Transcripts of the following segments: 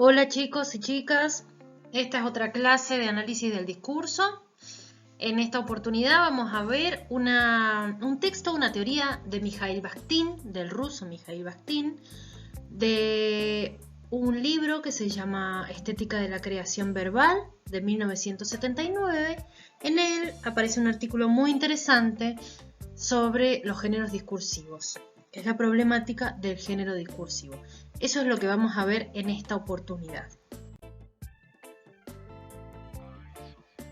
Hola chicos y chicas, esta es otra clase de análisis del discurso. En esta oportunidad vamos a ver un texto, una teoría de Mikhail Bakhtin, del ruso Mikhail Bakhtin, de un libro que se llama Estética de la creación verbal, de 1979. En él aparece un artículo muy interesante sobre los géneros discursivos. Es la problemática del género discursivo. Eso es lo que vamos a ver en esta oportunidad.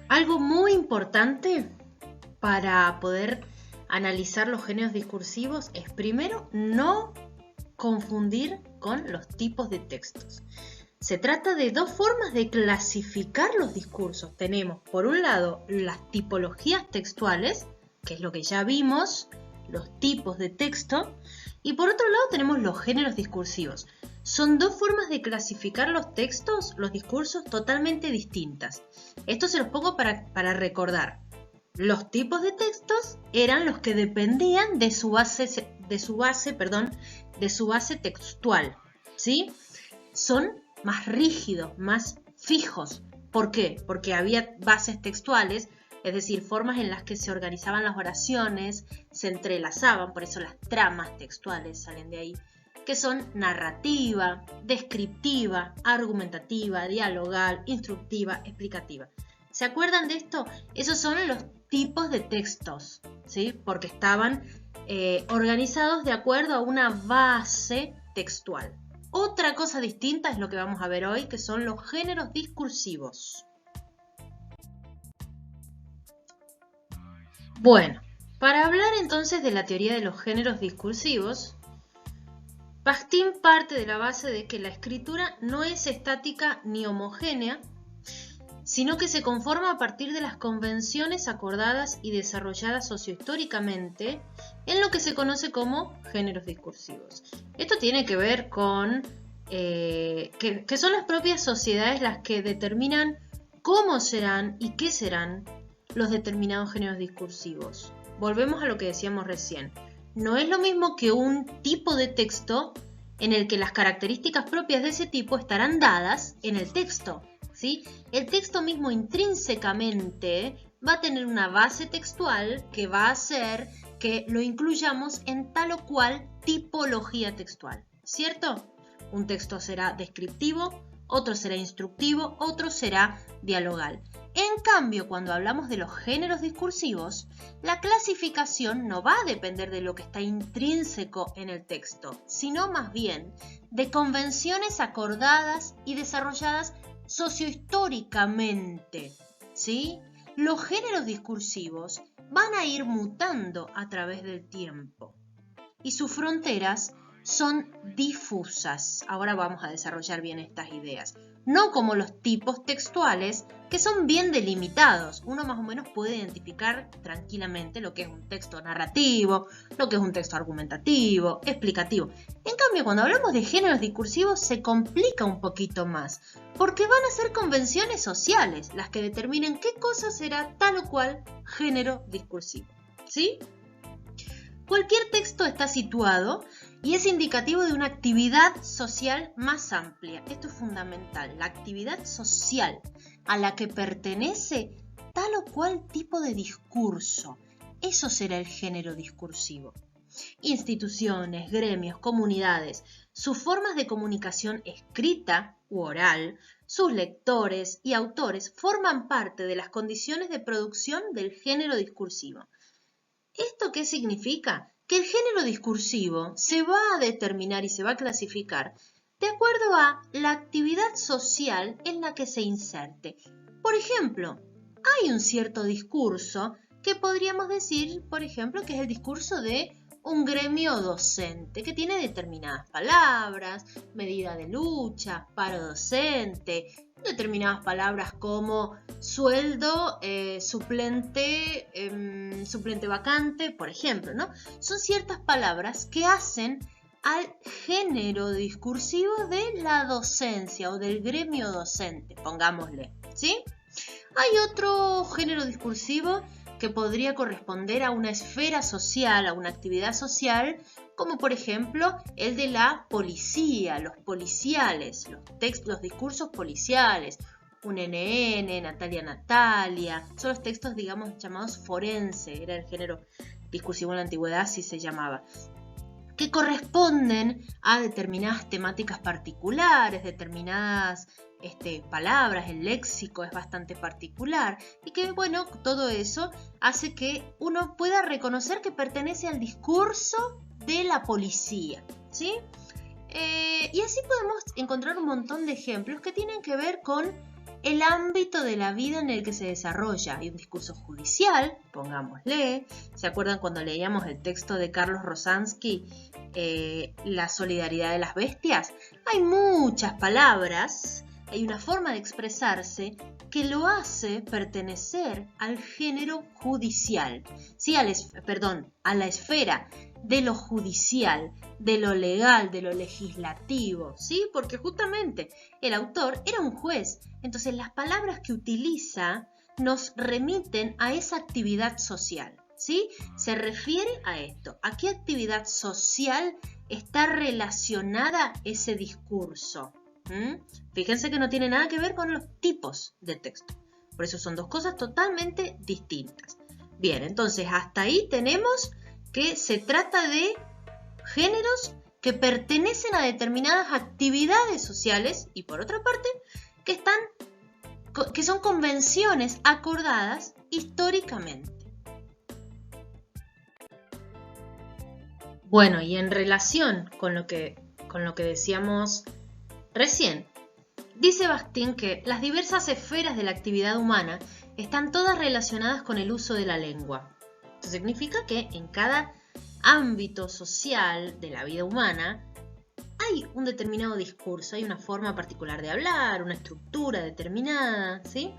Algo muy importante para poder analizar los géneros discursivos es primero no confundir con los tipos de textos. Se trata de dos formas de clasificar los discursos. Tenemos por un lado las tipologías textuales, que es lo que ya vimos, los tipos de texto, y por otro lado tenemos los géneros discursivos. Son dos formas de clasificar los textos, los discursos, totalmente distintas. Esto se los pongo para recordar. Los tipos de textos eran los que dependían de su base textual, ¿sí? Son más rígidos, más fijos. ¿Por qué? Porque había bases textuales, es decir, formas en las que se organizaban las oraciones, se entrelazaban, por eso las tramas textuales salen de ahí, que son narrativa, descriptiva, argumentativa, dialogal, instructiva, explicativa. ¿Se acuerdan de esto? Esos son los tipos de textos, ¿sí? Porque estaban organizados de acuerdo a una base textual. Otra cosa distinta es lo que vamos a ver hoy, que son los géneros discursivos. Bueno, para hablar entonces de la teoría de los géneros discursivos, Bakhtin parte de la base de que la escritura no es estática ni homogénea, sino que se conforma a partir de las convenciones acordadas y desarrolladas sociohistóricamente en lo que se conoce como géneros discursivos. Esto tiene que ver con que son las propias sociedades las que determinan cómo serán y qué serán los determinados géneros discursivos. Volvemos a lo que decíamos recién. No es lo mismo que un tipo de texto en el que las características propias de ese tipo estarán dadas en el texto, ¿sí? El texto mismo intrínsecamente va a tener una base textual que va a hacer que lo incluyamos en tal o cual tipología textual, ¿cierto? Un texto será descriptivo, otro será instructivo, otro será dialogal. En cambio, cuando hablamos de los géneros discursivos, la clasificación no va a depender de lo que está intrínseco en el texto, sino más bien de convenciones acordadas y desarrolladas sociohistóricamente, ¿sí? Los géneros discursivos van a ir mutando a través del tiempo y sus fronteras son difusas. Ahora vamos a desarrollar bien estas ideas. No como los tipos textuales, que son bien delimitados. Uno más o menos puede identificar tranquilamente lo que es un texto narrativo, lo que es un texto argumentativo, explicativo. En cambio, cuando hablamos de géneros discursivos se complica un poquito más, porque van a ser convenciones sociales las que determinen qué cosa será tal o cual género discursivo, ¿sí? Cualquier texto está situado y es indicativo de una actividad social más amplia. Esto es fundamental, la actividad social a la que pertenece tal o cual tipo de discurso. Eso será el género discursivo. Instituciones, gremios, comunidades, sus formas de comunicación escrita u oral, sus lectores y autores forman parte de las condiciones de producción del género discursivo. ¿Esto qué significa? Que el género discursivo se va a determinar y se va a clasificar de acuerdo a la actividad social en la que se inserte. Por ejemplo, hay un cierto discurso que podríamos decir, por ejemplo, que es el discurso de un gremio docente, que tiene determinadas palabras, medida de lucha, paro docente, determinadas palabras como sueldo, suplente vacante, por ejemplo, ¿no? Son ciertas palabras que hacen al género discursivo de la docencia o del gremio docente, pongámosle, ¿sí? Hay otro género discursivo que podría corresponder a una esfera social, a una actividad social, como por ejemplo el de la policía, los policiales, los discursos policiales, un NN, Natalia, son los textos, digamos, llamados forense, era el género discursivo en la antigüedad, así se llamaba, que corresponden a determinadas temáticas particulares, determinadas palabras, el léxico es bastante particular y que, bueno, todo eso hace que uno pueda reconocer que pertenece al discurso de la policía, ¿sí? Y así podemos encontrar un montón de ejemplos que tienen que ver con el ámbito de la vida en el que se desarrolla. Hay un discurso judicial, pongámosle. ¿Se acuerdan cuando leíamos el texto de Carlos Rosansky, La solidaridad de las bestias? Hay muchas palabras, hay una forma de expresarse que lo hace pertenecer al género judicial, ¿sí? a la esfera de lo judicial, de lo legal, de lo legislativo, ¿sí? Porque justamente el autor era un juez, entonces las palabras que utiliza nos remiten a esa actividad social, ¿sí? Se refiere a esto, ¿a qué actividad social está relacionada ese discurso? Fíjense que no tiene nada que ver con los tipos de texto, por eso son dos cosas totalmente distintas. Bien, entonces hasta ahí tenemos que se trata de géneros que pertenecen a determinadas actividades sociales y por otra parte que son convenciones acordadas históricamente. Bueno, y en relación con lo que decíamos recién, dice Bakhtin que las diversas esferas de la actividad humana están todas relacionadas con el uso de la lengua. Esto significa que en cada ámbito social de la vida humana hay un determinado discurso, hay una forma particular de hablar, una estructura determinada, ¿sí?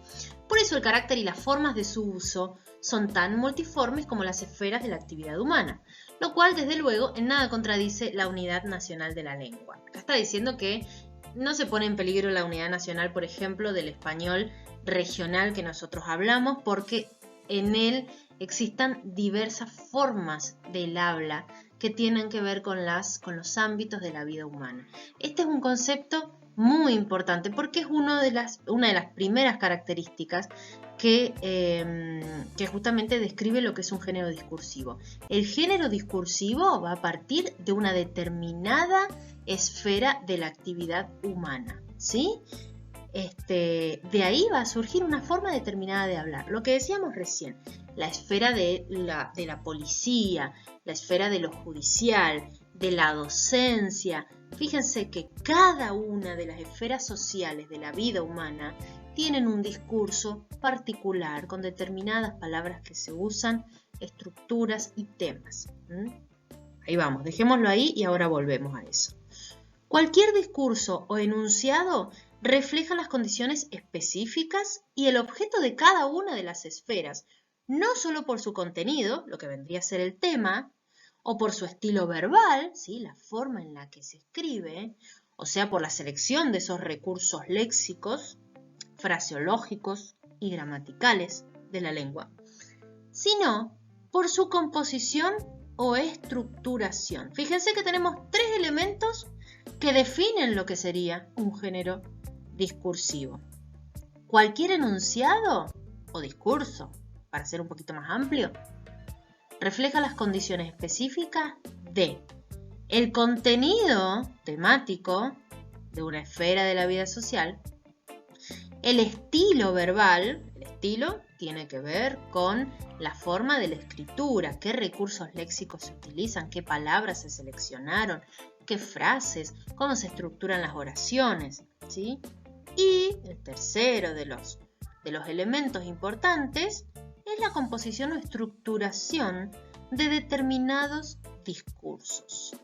Por eso el carácter y las formas de su uso son tan multiformes como las esferas de la actividad humana, lo cual desde luego en nada contradice la unidad nacional de la lengua. Acá está diciendo que no se pone en peligro la unidad nacional, por ejemplo, del español regional que nosotros hablamos, porque en él existan diversas formas del habla que tienen que ver con los ámbitos de la vida humana. Este es un concepto muy importante porque es una de las primeras características que justamente describe lo que es un género discursivo. El género discursivo va a partir de una determinada esfera de la actividad humana, ¿sí? De ahí va a surgir una forma determinada de hablar. Lo que decíamos recién, la esfera de la policía, la esfera de lo judicial, de la docencia. Fíjense que cada una de las esferas sociales de la vida humana tienen un discurso particular con determinadas palabras que se usan, estructuras y temas. Ahí vamos, dejémoslo ahí y ahora volvemos a eso. Cualquier discurso o enunciado refleja las condiciones específicas y el objeto de cada una de las esferas, no solo por su contenido, lo que vendría a ser el tema, o por su estilo verbal, ¿sí? La forma en la que se escribe, o sea, por la selección de esos recursos léxicos, fraseológicos y gramaticales de la lengua, sino por su composición o estructuración. Fíjense que tenemos tres elementos que definen lo que sería un género discursivo. Cualquier enunciado o discurso, para ser un poquito más amplio, refleja las condiciones específicas de el contenido temático de una esfera de la vida social, el estilo verbal, el estilo tiene que ver con la forma de la escritura, qué recursos léxicos se utilizan, qué palabras se seleccionaron, qué frases, cómo se estructuran las oraciones, ¿sí? Y el tercero de los elementos importantes es la composición o estructuración de determinados discursos.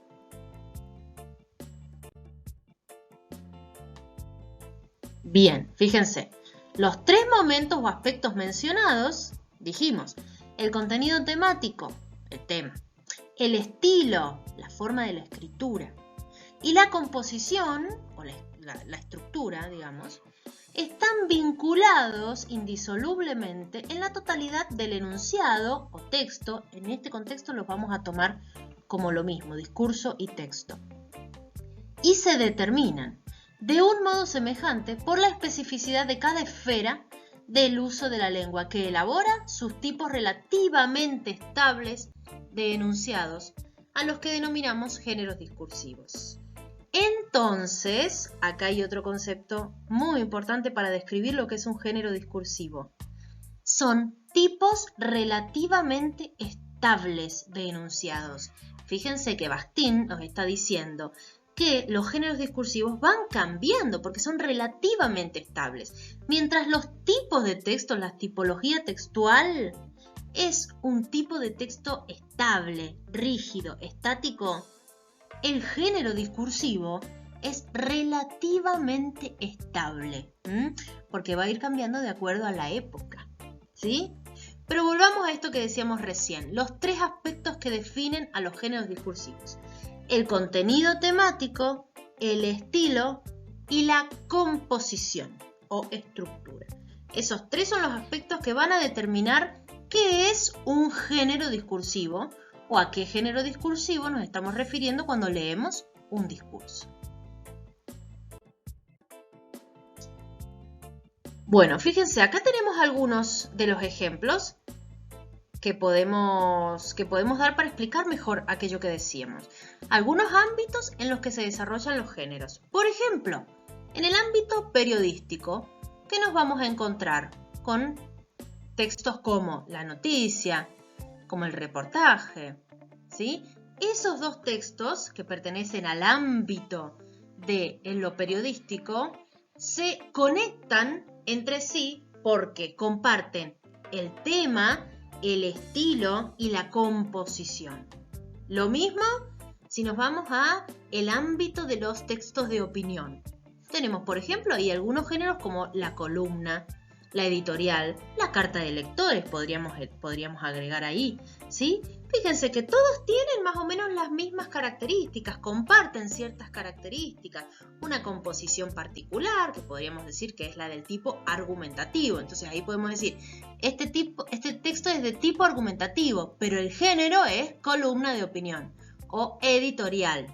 Bien, fíjense, los tres momentos o aspectos mencionados, dijimos, el contenido temático, el tema, el estilo, la forma de la escritura, y la composición, o la estructura, digamos, están vinculados indisolublemente en la totalidad del enunciado o texto. En este contexto los vamos a tomar como lo mismo, discurso y texto. Y se determinan de un modo semejante por la especificidad de cada esfera del uso de la lengua, que elabora sus tipos relativamente estables de enunciados, a los que denominamos géneros discursivos. Entonces, acá hay otro concepto muy importante para describir lo que es un género discursivo. Son tipos relativamente estables de enunciados. Fíjense que Bastién nos está diciendo que los géneros discursivos van cambiando porque son relativamente estables, mientras los tipos de texto, la tipología textual, es un tipo de texto estable, rígido, estático. El género discursivo es relativamente estable, porque va a ir cambiando de acuerdo a la época, ¿sí? Pero volvamos a esto que decíamos recién, los tres aspectos que definen a los géneros discursivos: el contenido temático, el estilo y la composición o estructura. Esos tres son los aspectos que van a determinar qué es un género discursivo o a qué género discursivo nos estamos refiriendo cuando leemos un discurso. Bueno, fíjense, acá tenemos algunos de los ejemplos que podemos dar para explicar mejor aquello que decíamos. Algunos ámbitos en los que se desarrollan los géneros. Por ejemplo, en el ámbito periodístico, ¿qué nos vamos a encontrar? Con textos como la noticia, como el reportaje, ¿sí? Esos dos textos que pertenecen al ámbito de lo periodístico se conectan entre sí porque comparten el tema, el estilo y la composición. Lo mismo si nos vamos a el ámbito de los textos de opinión. Tenemos, por ejemplo, ahí algunos géneros como la columna, la editorial, la carta de lectores podríamos agregar ahí, ¿sí? Fíjense que todos tienen más o menos las mismas características, comparten ciertas características, una composición particular, que podríamos decir que es la del tipo argumentativo. Entonces ahí podemos decir, este texto es de tipo argumentativo, pero el género es columna de opinión o editorial.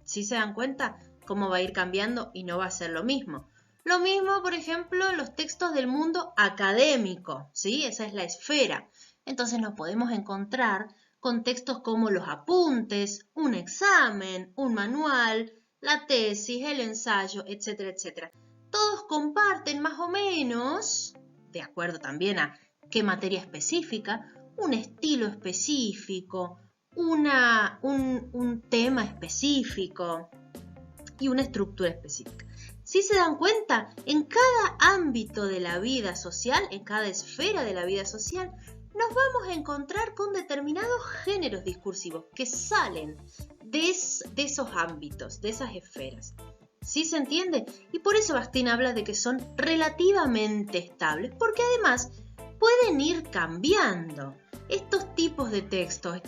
¿Sí se dan cuenta cómo va a ir cambiando y no va a ser lo mismo? Lo mismo, por ejemplo, los textos del mundo académico, ¿sí? Esa es la esfera. Entonces nos podemos encontrar con textos como los apuntes, un examen, un manual, la tesis, el ensayo, etcétera, etcétera. Todos comparten más o menos, de acuerdo también a qué materia específica, un estilo específico, un tema específico y una estructura específica. Si se dan cuenta, en cada ámbito de la vida social, en cada esfera de la vida social, nos vamos a encontrar con determinados géneros discursivos que salen de esos ámbitos, de esas esferas. ¿Sí se entiende? Y por eso Bastién habla de que son relativamente estables, porque además pueden ir cambiando. Estos tipos de textos,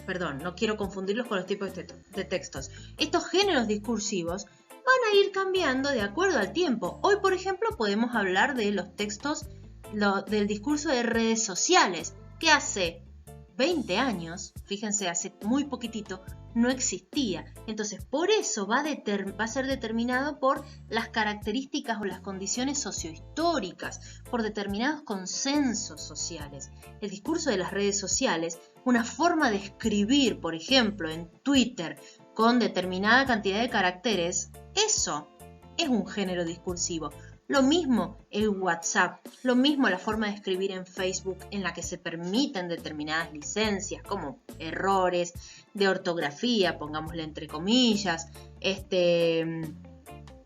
no quiero confundirlos con los tipos de textos, estos géneros discursivos van a ir cambiando de acuerdo al tiempo. Hoy, por ejemplo, podemos hablar de los textos del discurso de redes sociales, que hace 20 años, fíjense, hace muy poquitito, no existía. Entonces, por eso va a ser determinado por las características o las condiciones sociohistóricas, por determinados consensos sociales. El discurso de las redes sociales, una forma de escribir, por ejemplo, en Twitter, con determinada cantidad de caracteres, eso es un género discursivo. Lo mismo el WhatsApp, lo mismo la forma de escribir en Facebook en la que se permiten determinadas licencias como errores de ortografía, pongámosle entre comillas,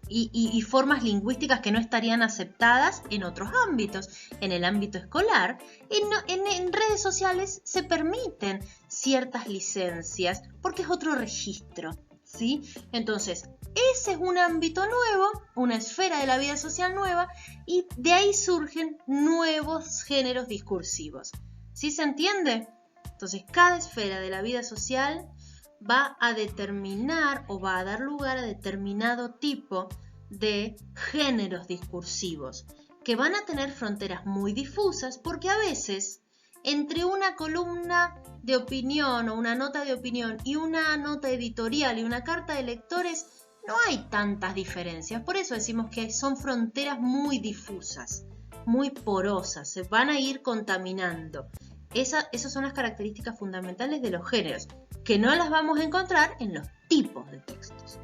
y formas lingüísticas que no estarían aceptadas en otros ámbitos. En el ámbito escolar, en redes sociales se permiten ciertas licencias porque es otro registro, ¿sí? Entonces, ese es un ámbito nuevo, una esfera de la vida social nueva, y de ahí surgen nuevos géneros discursivos. ¿Sí se entiende? Entonces, cada esfera de la vida social va a determinar o va a dar lugar a determinado tipo de géneros discursivos. que van a tener fronteras muy difusas porque a veces entre una columna de opinión o una nota de opinión y una nota editorial y una carta de lectores no hay tantas diferencias. Por eso decimos que son fronteras muy difusas, muy porosas, se van a ir contaminando. Esas son las características fundamentales de los géneros, que no las vamos a encontrar en los tipos de textos.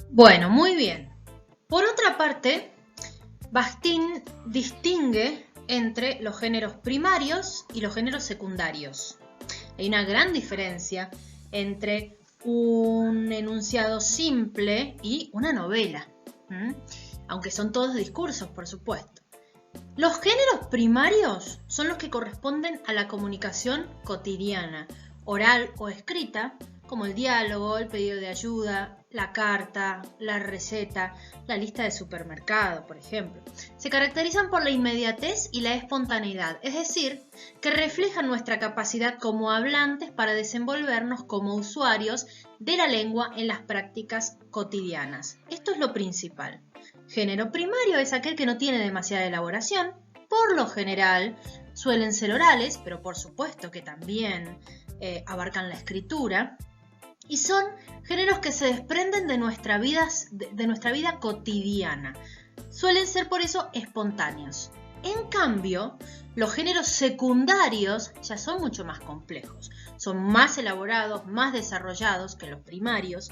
Bueno, muy bien. Por otra parte, Bastian distingue entre los géneros primarios y los géneros secundarios. Hay una gran diferencia entre un enunciado simple y una novela, aunque son todos discursos, por supuesto. Los géneros primarios son los que corresponden a la comunicación cotidiana, oral o escrita, como el diálogo, el pedido de ayuda, la carta, la receta, la lista de supermercado, por ejemplo. Se caracterizan por la inmediatez y la espontaneidad, es decir, que reflejan nuestra capacidad como hablantes para desenvolvernos como usuarios de la lengua en las prácticas cotidianas. Esto es lo principal. Género primario es aquel que no tiene demasiada elaboración. Por lo general suelen ser orales, pero por supuesto que también abarcan la escritura. Y son géneros que se desprenden de nuestra vida cotidiana. Suelen ser por eso espontáneos. En cambio, los géneros secundarios ya son mucho más complejos. Son más elaborados, más desarrollados que los primarios.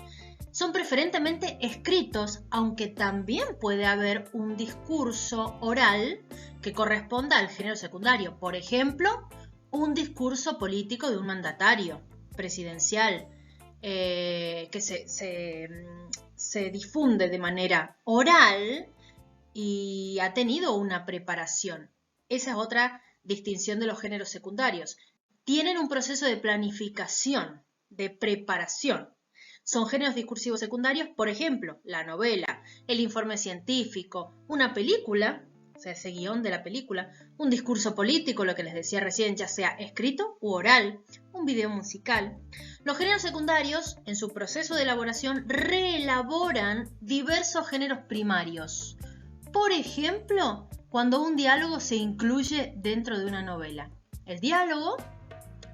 Son preferentemente escritos, aunque también puede haber un discurso oral que corresponda al género secundario. Por ejemplo, un discurso político de un mandatario presidencial que se difunde de manera oral y ha tenido una preparación. Esa es otra distinción de los géneros secundarios. Tienen un proceso de planificación, de preparación. Son géneros discursivos secundarios, por ejemplo, la novela, el informe científico, una película, o sea, ese guión de la película, un discurso político, lo que les decía recién, ya sea escrito u oral, un video musical. Los géneros secundarios, en su proceso de elaboración, reelaboran diversos géneros primarios. Por ejemplo, cuando un diálogo se incluye dentro de una novela. El diálogo,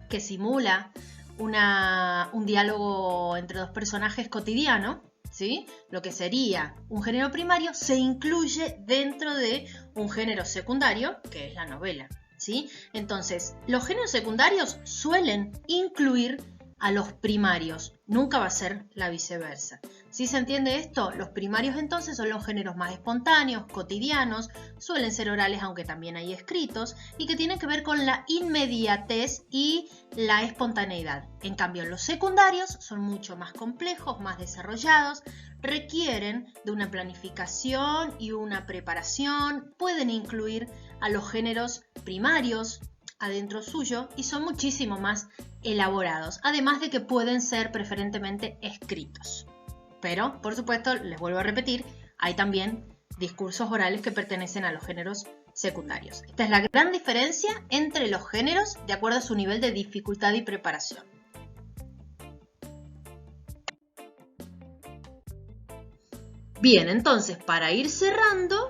que simula un diálogo entre dos personajes cotidiano, ¿sí? Lo que sería un género primario, se incluye dentro de un género secundario, que es la novela, ¿sí? Entonces, los géneros secundarios suelen incluir a los primarios, nunca va a ser la viceversa. ¿Sí se entiende esto? Los primarios entonces son los géneros más espontáneos, cotidianos, suelen ser orales aunque también hay escritos y que tienen que ver con la inmediatez y la espontaneidad. En cambio, los secundarios son mucho más complejos, más desarrollados, requieren de una planificación y una preparación, pueden incluir a los géneros primarios adentro suyo y son muchísimo más elaborados, además de que pueden ser preferentemente escritos. Pero, por supuesto, les vuelvo a repetir, hay también discursos orales que pertenecen a los géneros secundarios. Esta es la gran diferencia entre los géneros de acuerdo a su nivel de dificultad y preparación. Bien, entonces, para ir cerrando,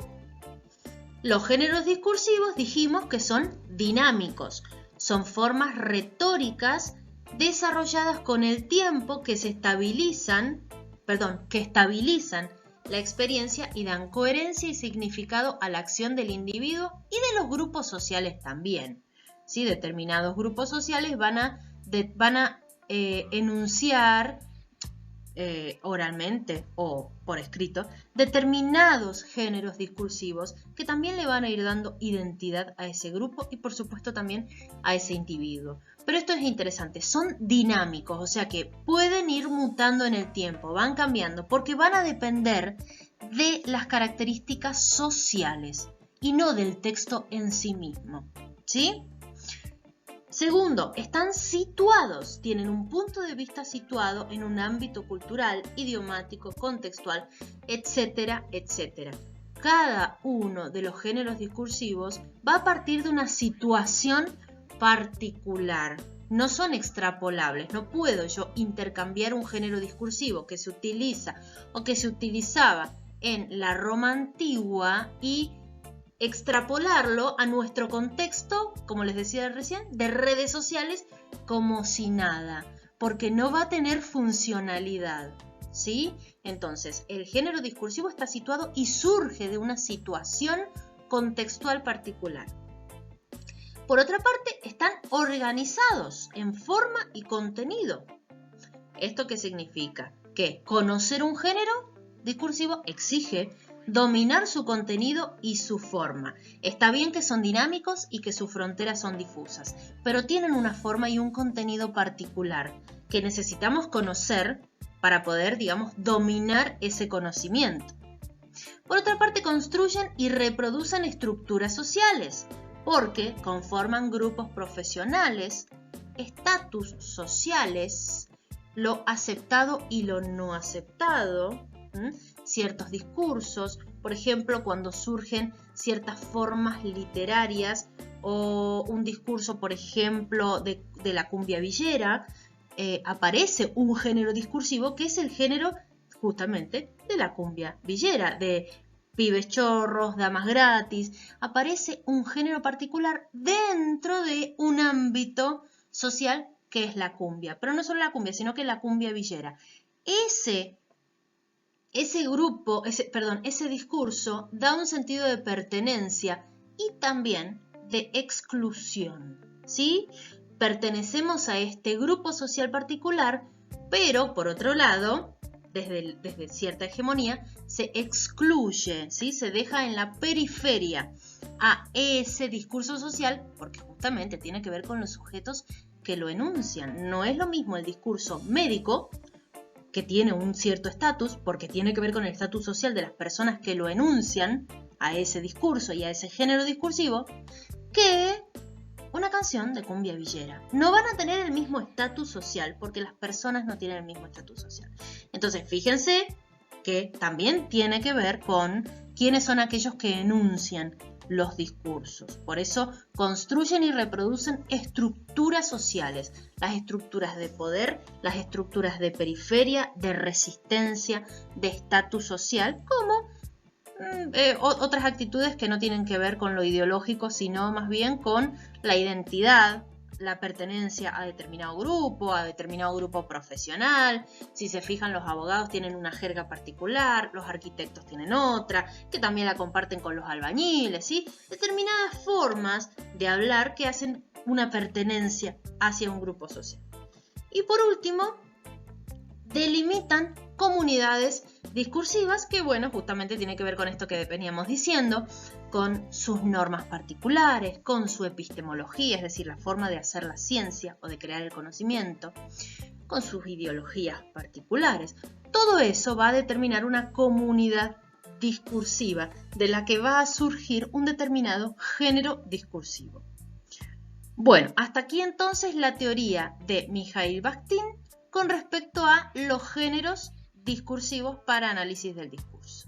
los géneros discursivos dijimos que son dinámicos, son formas retóricas desarrolladas con el tiempo que estabilizan la experiencia y dan coherencia y significado a la acción del individuo y de los grupos sociales también. ¿Sí? Determinados grupos sociales van a enunciar oralmente o por escrito determinados géneros discursivos que también le van a ir dando identidad a ese grupo y por supuesto también a ese individuo. Pero esto es interesante, son dinámicos, o sea que pueden ir mutando en el tiempo, van cambiando porque van a depender de las características sociales y no del texto en sí mismo, ¿sí? Segundo, están situados, tienen un punto de vista situado en un ámbito cultural, idiomático, contextual, etcétera, etcétera. Cada uno de los géneros discursivos va a partir de una situación particular. No son extrapolables, no puedo yo intercambiar un género discursivo que se utiliza o que se utilizaba en la Roma antigua y extrapolarlo a nuestro contexto, como les decía recién, de redes sociales como si nada, porque no va a tener funcionalidad, ¿sí? Entonces, el género discursivo está situado y surge de una situación contextual particular. Por otra parte, están organizados en forma y contenido. ¿Esto qué significa? Que conocer un género discursivo exige dominar su contenido y su forma. Está bien que son dinámicos y que sus fronteras son difusas, pero tienen una forma y un contenido particular que necesitamos conocer para poder, digamos, dominar ese conocimiento. Por otra parte, construyen y reproducen estructuras sociales, porque conforman grupos profesionales, estatus sociales, lo aceptado y lo no aceptado, ciertos discursos, por ejemplo, cuando surgen ciertas formas literarias o un discurso, por ejemplo, de la cumbia villera, aparece un género discursivo que es el género justamente de la cumbia villera, de pibes chorros, damas gratis. Aparece un género particular dentro de un ámbito social que es la cumbia, pero no solo la cumbia, sino que la cumbia villera. Ese discurso da un sentido de pertenencia y también de exclusión, ¿sí? Pertenecemos a este grupo social particular, pero por otro lado, desde cierta hegemonía, se excluye, ¿sí? Se deja en la periferia a ese discurso social porque justamente tiene que ver con los sujetos que lo enuncian. No es lo mismo el discurso médico, que tiene un cierto estatus, porque tiene que ver con el estatus social de las personas que lo enuncian a ese discurso y a ese género discursivo, que una canción de cumbia villera. No van a tener el mismo estatus social porque las personas no tienen el mismo estatus social. Entonces, fíjense que también tiene que ver con quiénes son aquellos que enuncian los discursos. Por eso construyen y reproducen estructuras sociales, las estructuras de poder, las estructuras de periferia, de resistencia, de estatus social, como otras actitudes que no tienen que ver con lo ideológico, sino más bien con la identidad, la pertenencia a determinado grupo profesional. Si se fijan, los abogados tienen una jerga particular, los arquitectos tienen otra, que también la comparten con los albañiles, ¿sí? Determinadas formas de hablar que hacen una pertenencia hacia un grupo social. Y por último, delimitan comunidades discursivas que, bueno, justamente tiene que ver con esto que veníamos diciendo, con sus normas particulares, con su epistemología, es decir, la forma de hacer la ciencia o de crear el conocimiento, con sus ideologías particulares. Todo eso va a determinar una comunidad discursiva de la que va a surgir un determinado género discursivo. Bueno, hasta aquí entonces la teoría de Mikhail Bakhtin con respecto a los géneros discursivos para análisis del discurso.